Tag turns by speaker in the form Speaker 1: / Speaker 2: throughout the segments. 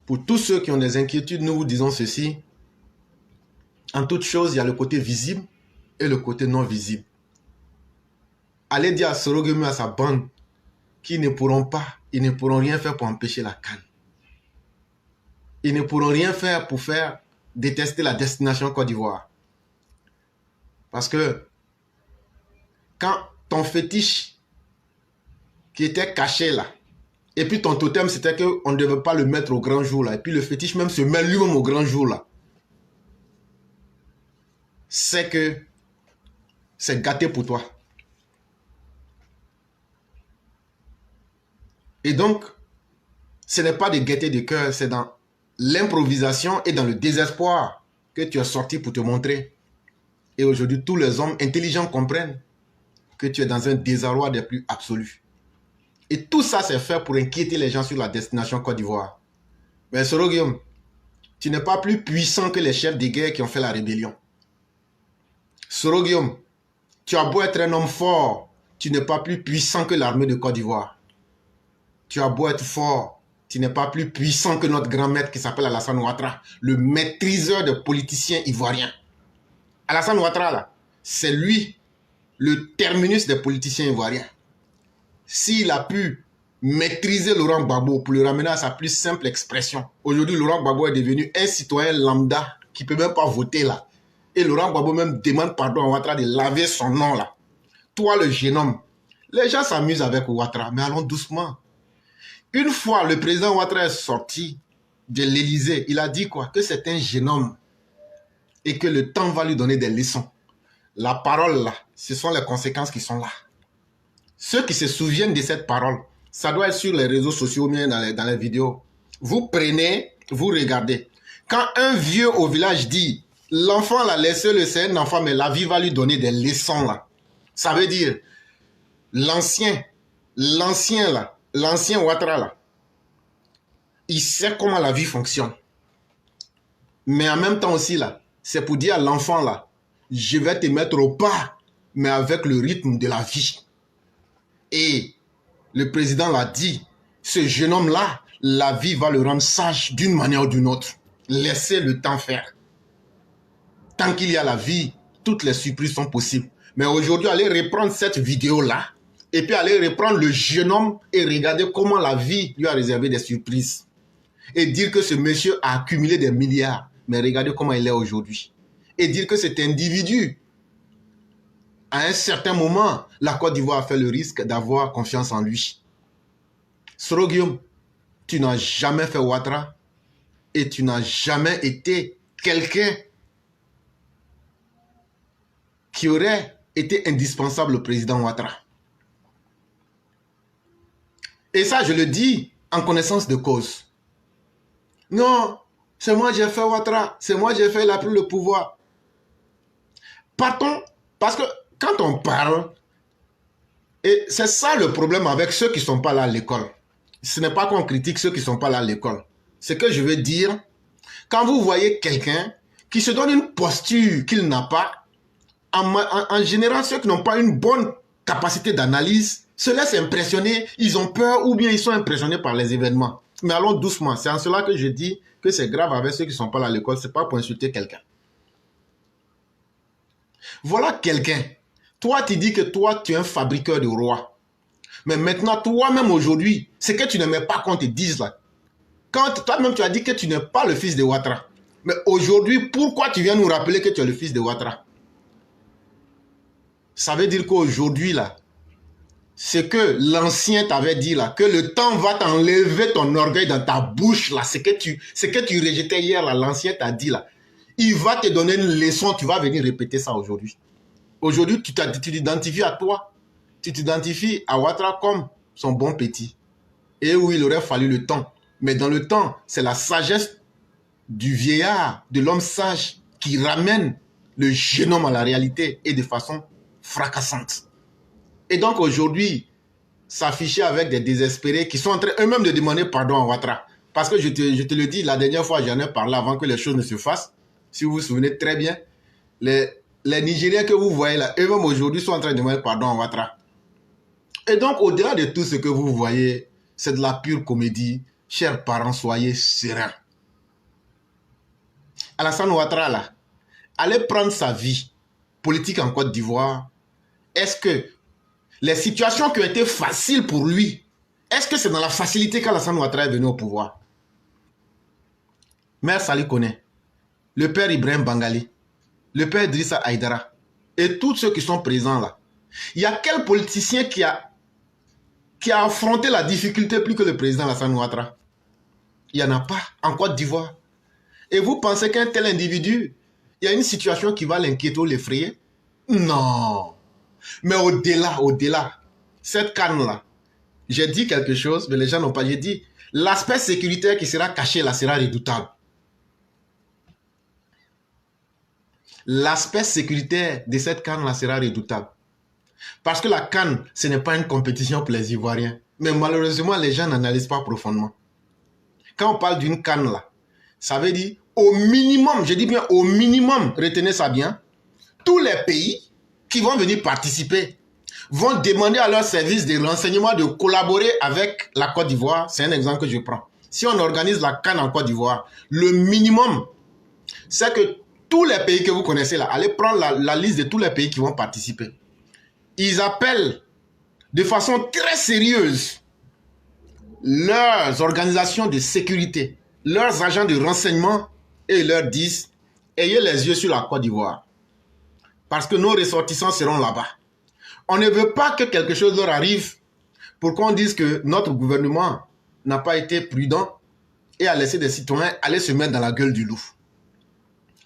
Speaker 1: Pour tous ceux qui ont des inquiétudes, nous vous disons ceci. En toute chose, il y a le côté visible et le côté non visible. Allez dire à Sorogemi et à sa bande qu'ils ne pourront rien faire pour empêcher la CAN. Ils ne pourront rien faire pour faire détester la destination Côte d'Ivoire. Parce que quand ton fétiche qui était caché là, et puis ton totem c'était qu'on ne devait pas le mettre au grand jour là, et puis le fétiche même se met lui-même au grand jour là, c'est que c'est gâté pour toi. Et donc, ce n'est pas de gaieté de cœur, c'est dans l'improvisation et dans le désespoir que tu es sorti pour te montrer. Et aujourd'hui, tous les hommes intelligents comprennent que tu es dans un désarroi des plus absolus. Et tout ça, c'est fait pour inquiéter les gens sur la destination Côte d'Ivoire. Mais Soro-Guillaume, tu n'es pas plus puissant que les chefs de guerre qui ont fait la rébellion. Soro-Guillaume, tu as beau être un homme fort, tu n'es pas plus puissant que l'armée de Côte d'Ivoire. Tu as beau être fort, tu n'es pas plus puissant que notre grand maître qui s'appelle Alassane Ouattara, le maîtriseur des politiciens ivoiriens. Alassane Ouattara, là, c'est lui le terminus des politiciens ivoiriens. S'il a pu maîtriser Laurent Gbagbo pour le ramener à sa plus simple expression, aujourd'hui Laurent Gbagbo est devenu un citoyen lambda qui ne peut même pas voter là. Et Laurent Gbagbo même demande pardon à Ouattara de laver son nom là. Toi le jeune homme, les gens s'amusent avec Ouattara, mais allons doucement. Une fois le président Ouattara est sorti de l'Élysée, il a dit quoi? Que c'est un jeune homme et que le temps va lui donner des leçons. La parole là, ce sont les conséquences qui sont là. Ceux qui se souviennent de cette parole, ça doit être sur les réseaux sociaux, bien dans les vidéos. Vous prenez, vous regardez. Quand un vieux au village dit, l'enfant là, laissez-le, c'est un enfant, mais la vie va lui donner des leçons là. Ça veut dire, l'ancien Ouattara là, il sait comment la vie fonctionne. Mais en même temps aussi là, c'est pour dire à l'enfant là, je vais te mettre au pas, mais avec le rythme de la vie. Et le président l'a dit, ce jeune homme-là, la vie va le rendre sage d'une manière ou d'une autre. Laissez le temps faire. Tant qu'il y a la vie, toutes les surprises sont possibles. Mais aujourd'hui, allez reprendre cette vidéo-là, et puis allez reprendre le jeune homme et regarder comment la vie lui a réservé des surprises. Et dire que ce monsieur a accumulé des milliards, mais regardez comment il est aujourd'hui. Et dire que cet individu, à un certain moment, la Côte d'Ivoire a fait le risque d'avoir confiance en lui. Soro-Guillaume, tu n'as jamais fait Ouattara et tu n'as jamais été quelqu'un qui aurait été indispensable au président Ouattara. Et ça, je le dis en connaissance de cause. Non, c'est moi qui ai fait Ouattara, c'est moi qui ai fait, il a pris le pouvoir. Partons, parce que quand on parle, et c'est ça le problème avec ceux qui ne sont pas là à l'école. Ce n'est pas qu'on critique ceux qui ne sont pas là à l'école. Ce que je veux dire, quand vous voyez quelqu'un qui se donne une posture qu'il n'a pas, en général, ceux qui n'ont pas une bonne capacité d'analyse se laissent impressionner, ils ont peur ou bien ils sont impressionnés par les événements. Mais allons doucement, c'est en cela que je dis que c'est grave avec ceux qui ne sont pas là à l'école, ce n'est pas pour insulter quelqu'un. Voilà quelqu'un. Toi, tu dis que toi, tu es un fabriqueur de rois. Mais maintenant, toi-même aujourd'hui, c'est que tu n'aimais pas qu'on te dise là. Quand toi-même, tu as dit que tu n'es pas le fils de Ouattara. Mais aujourd'hui, pourquoi tu viens nous rappeler que tu es le fils de Ouattara? Ça veut dire qu'aujourd'hui, là, ce que l'ancien t'avait dit là, que le temps va t'enlever ton orgueil dans ta bouche là, ce que tu rejetais hier là, l'ancien t'a dit là. Il va te donner une leçon, tu vas venir répéter ça aujourd'hui. Aujourd'hui, tu t'identifies à toi. Tu t'identifies à Ouattara comme son bon petit. Et où il aurait fallu le temps. Mais dans le temps, c'est la sagesse du vieillard, de l'homme sage, qui ramène le jeune homme à la réalité et de façon fracassante. Et donc aujourd'hui, s'afficher avec des désespérés qui sont en train eux-mêmes de demander pardon à Ouattara. Parce que je te le dis, la dernière fois, j'en ai parlé avant que les choses ne se fassent. Si vous vous souvenez très bien, les Nigériens que vous voyez là, eux-mêmes aujourd'hui sont en train de demander pardon à Ouattara. Et donc, au-delà de tout ce que vous voyez, c'est de la pure comédie, Chers parents, soyez sereins. Alassane Ouattara, là, allez prendre sa vie politique en Côte d'Ivoire. Est-ce que les situations qui ont été faciles pour lui, est-ce que c'est dans la facilité qu'Alassane Ouattara est venu au pouvoir? Mère Salih connaît, le père Ibrahim Bangali, le père Idrissa Aïdara et tous ceux qui sont présents là. Il y a quel politicien qui a affronté la difficulté plus que le président Alassane Ouattara? Il n'y en a pas en Côte d'Ivoire. Et vous pensez qu'un tel individu, il y a une situation qui va l'inquiéter ou l'effrayer? Non. Mais au-delà, cette canne-là, j'ai dit quelque chose, mais les gens n'ont pas. J'ai dit, l'aspect sécuritaire qui sera caché là sera redoutable. L'aspect sécuritaire de cette canne-là sera redoutable. Parce que la canne, ce n'est pas une compétition pour les Ivoiriens. Mais malheureusement, les gens n'analysent pas profondément. Quand on parle d'une canne là, ça veut dire au minimum, je dis bien au minimum, retenez ça bien, tous les pays qui vont venir participer vont demander à leurs services de renseignement de collaborer avec la Côte d'Ivoire. C'est un exemple que je prends. Si on organise la CAN en Côte d'Ivoire, le minimum, c'est que tous les pays que vous connaissez là, allez prendre la liste de tous les pays qui vont participer. Ils appellent de façon très sérieuse leurs organisations de sécurité, leurs agents de renseignement et ils leur disent « Ayez les yeux sur la Côte d'Ivoire parce que nos ressortissants seront là-bas. » On ne veut pas que quelque chose leur arrive pour qu'on dise que notre gouvernement n'a pas été prudent et a laissé des citoyens aller se mettre dans la gueule du loup.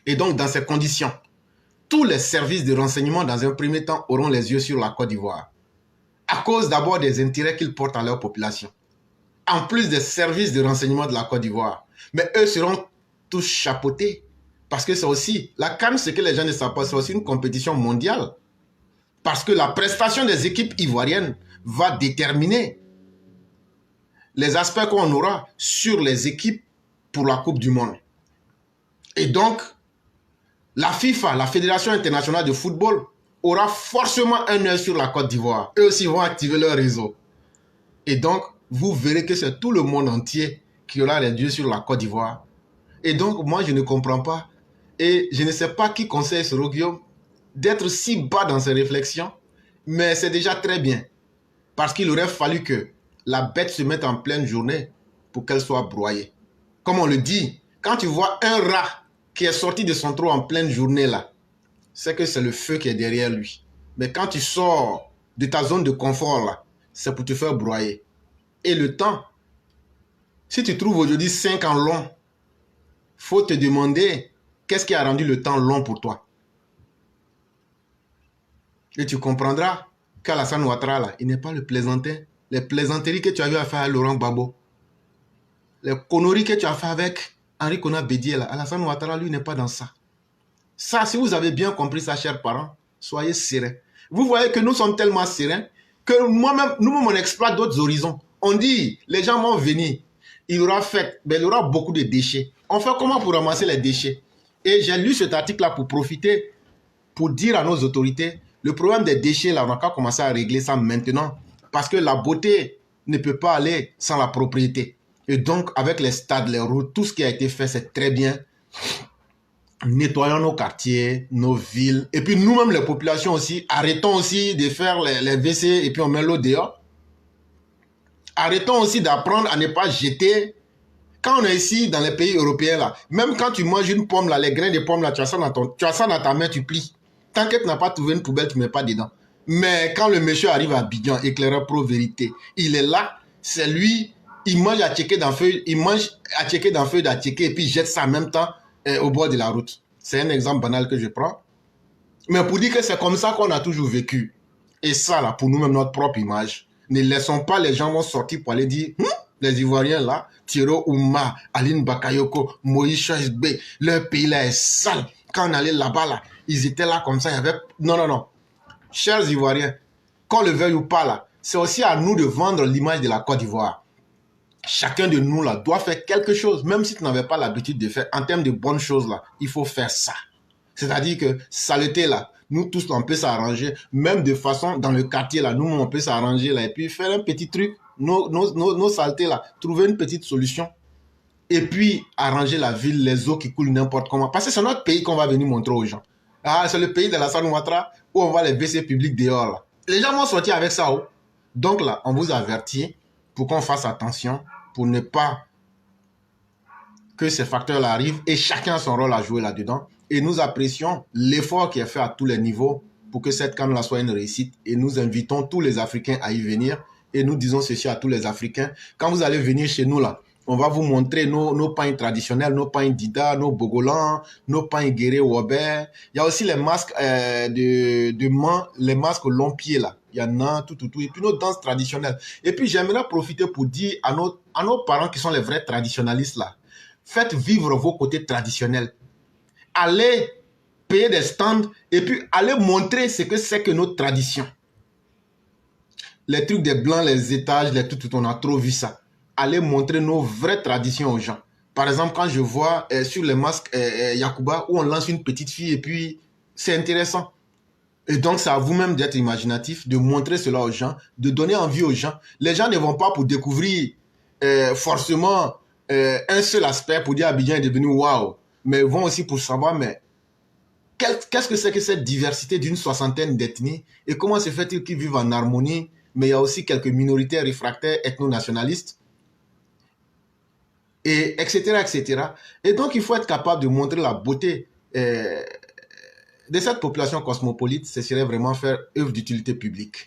Speaker 1: Et donc, dans ces conditions, tous les services de renseignement, dans un premier temps, auront les yeux sur la Côte d'Ivoire. À cause d'abord des intérêts qu'ils portent à leur population. En plus des services de renseignement de la Côte d'Ivoire. Mais eux seront tous chapeautés. Parce que c'est aussi, la CAN, ce que les gens ne savent pas, c'est aussi une compétition mondiale. Parce que la prestation des équipes ivoiriennes va déterminer les aspects qu'on aura sur les équipes pour la Coupe du Monde. Et donc, la FIFA, la Fédération internationale de football, aura forcément un œil sur la Côte d'Ivoire. Eux aussi vont activer leur réseau. Et donc, vous verrez que c'est tout le monde entier qui aura les yeux sur la Côte d'Ivoire. Et donc, moi, je ne comprends pas. Et je ne sais pas qui conseille ce Guillaume d'être si bas dans ses réflexions. Mais c'est déjà très bien. Parce qu'il aurait fallu que la bête se mette en pleine journée pour qu'elle soit broyée. Comme on le dit, quand tu vois un rat qui est sorti de son trou en pleine journée là, c'est que c'est le feu qui est derrière lui. Mais quand tu sors de ta zone de confort là, c'est pour te faire broyer. Et le temps, si tu trouves aujourd'hui 5 ans long, faut te demander qu'est-ce qui a rendu le temps long pour toi. Et tu comprendras qu'Alassane Ouattara là, il n'est pas le plaisantin. Les plaisanteries que tu as eu à faire à Laurent Gbagbo, les conneries que tu as fait avec Henri Konan Bédié là, Alassane Ouattara lui n'est pas dans ça. Ça, si vous avez bien compris ça, chers parents, soyez sereins. Vous voyez que nous sommes tellement sereins que moi-même, nous-mêmes, on exploite d'autres horizons. On dit, les gens vont venir, il y aura fête, mais il y aura beaucoup de déchets. On fait comment pour ramasser les déchets? Et j'ai lu cet article-là pour profiter, pour dire à nos autorités, le problème des déchets, là, on n'a qu'à commencer à régler ça maintenant. Parce que la beauté ne peut pas aller sans la propriété. Et donc, avec les stades, les routes, tout ce qui a été fait, c'est très bien. Nettoyons nos quartiers, nos villes. Et puis nous-mêmes, les populations aussi, arrêtons aussi de faire les WC et puis on met l'eau dehors. Arrêtons aussi d'apprendre à ne pas jeter. Quand on est ici, dans les pays européens, là, même quand tu manges une pomme, là, les grains de pomme, là, tu as ça dans ta main, tu plies. Tant que tu n'as pas trouvé une poubelle, tu ne mets pas dedans. Mais quand le monsieur arrive à Abidjan, éclaireur pro vérité, il est là, c'est lui, il mange à checker dans feuille, il mange à checker dans feuille d'attiquer et puis il jette ça en même temps au bord de la route. C'est un exemple banal que je prends. Mais pour dire que c'est comme ça qu'on a toujours vécu. Et ça, là, pour nous-mêmes, notre propre image. Ne laissons pas les gens vont sortir pour aller dire, les Ivoiriens là, Thierry Ouma, Aline Bakayoko, Moïse Choisbe, leur pays là est sale. Quand on allait là-bas, là, ils étaient là comme ça, il y avait... Non, non, non. Chers Ivoiriens, qu'on le veuille ou pas là, c'est aussi à nous de vendre l'image de la Côte d'Ivoire. Chacun de nous là doit faire quelque chose, même si tu n'avais pas l'habitude de faire. En termes de bonnes choses là, il faut faire ça. C'est-à-dire que saleté là, nous tous on peut s'arranger, même de façon dans le quartier là, nous on peut s'arranger là et puis faire un petit truc nos saletés là, trouver une petite solution et puis arranger la ville, les eaux qui coulent n'importe comment. Parce que c'est notre pays qu'on va venir montrer aux gens. Ah, c'est le pays de Alassane Ouattara où on va les WC publics dehors là. Les gens vont sortir avec ça. Oh. Donc là, on vous avertit pour qu'on fasse attention, pour ne pas que ces facteurs-là arrivent et chacun a son rôle à jouer là-dedans. Et nous apprécions l'effort qui est fait à tous les niveaux pour que cette CAN-là soit une réussite. Et nous invitons tous les Africains à y venir. Et nous disons ceci à tous les Africains. Quand vous allez venir chez nous, là, on va vous montrer nos pains traditionnels, nos pains dida, nos bogolans, nos pains guéré wobé. Il y a aussi les masques de main, les masques long pied, là. Il y en a tout. Et puis nos danses traditionnelles. Et puis j'aimerais profiter pour dire à nos parents qui sont les vrais traditionnalistes, là. Faites vivre vos côtés traditionnels. Allez payer des stands et puis allez montrer ce que c'est que notre tradition. Les trucs des blancs, les étages, les tout, on a trop vu ça. Allez montrer nos vraies traditions aux gens. Par exemple, quand je vois sur les masques Yakuba où on lance une petite fille et puis c'est intéressant. Et donc, c'est à vous-même d'être imaginatif, de montrer cela aux gens, de donner envie aux gens. Les gens ne vont pas pour découvrir forcément un seul aspect pour dire Abidjan est devenu waouh, mais vont aussi pour savoir, mais qu'est-ce que c'est que cette diversité d'une soixantaine d'ethnies et comment se fait-il qu'ils vivent en harmonie, mais il y a aussi quelques minorités réfractaires ethno-nationalistes, et etc., etc. Et donc, il faut être capable de montrer la beauté de cette population cosmopolite, ce serait vraiment faire œuvre d'utilité publique.